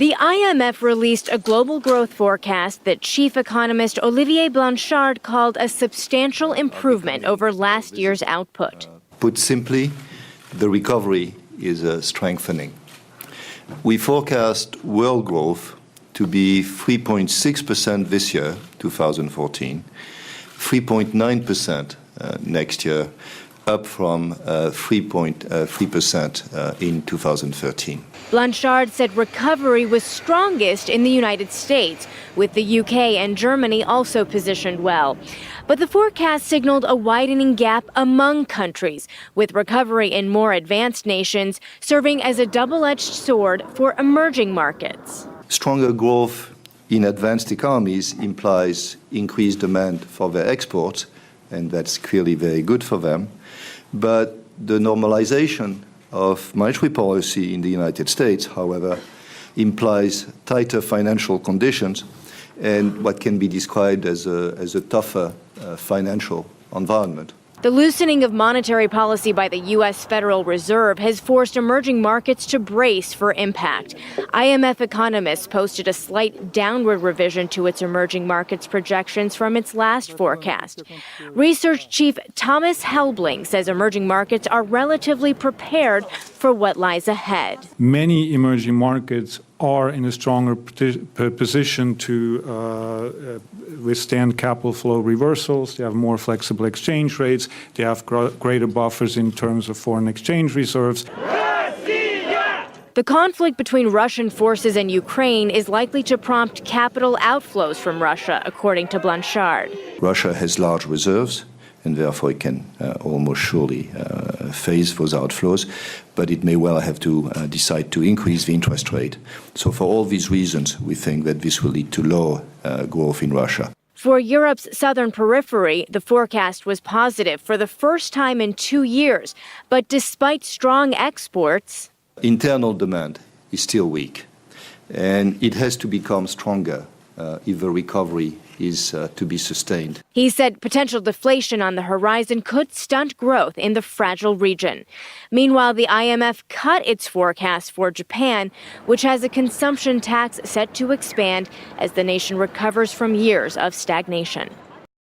The IMF released a global growth forecast that chief economist Olivier Blanchard called a substantial improvement over last year's output. Put simply, the recovery is strengthening. We forecast world growth to be 3.6% this year, 2014, 3.9% next year, up from 3.3% in 2013. Blanchard said recovery was strongest in the United States, with the UK and Germany also positioned well. But the forecast signaled a widening gap among countries, with recovery in more advanced nations serving as a double-edged sword for emerging markets. Stronger growth in advanced economies implies increased demand for their exports, and that's clearly very good for them. But the normalization of monetary policy in the United States, however, implies tighter financial conditions and what can be described as a tougher financial environment. The loosening of monetary policy by the U.S. Federal Reserve has forced emerging markets to brace for impact. IMF economists posted a slight downward revision to its emerging markets projections from its last forecast. Research chief Thomas Helbling says emerging markets are relatively prepared for what lies ahead. Many emerging markets are in a stronger position to withstand capital flow reversals. They have more flexible exchange rates. They have greater buffers in terms of foreign exchange reserves. The conflict between Russian forces and Ukraine is likely to prompt capital outflows from Russia, according to Blanchard. Russia has large reserves, and therefore it can almost surely face those outflows, but it may well have to decide to increase the interest rate. So for all these reasons, we think that this will lead to lower growth in Russia. For Europe's southern periphery, the forecast was positive for the first time in 2 years. But despite strong exports, internal demand is still weak, and it has to become stronger if the recovery is to be sustained. He said potential deflation on the horizon could stunt growth in the fragile region. Meanwhile, the IMF cut its forecast for Japan, which has a consumption tax set to expand as the nation recovers from years of stagnation.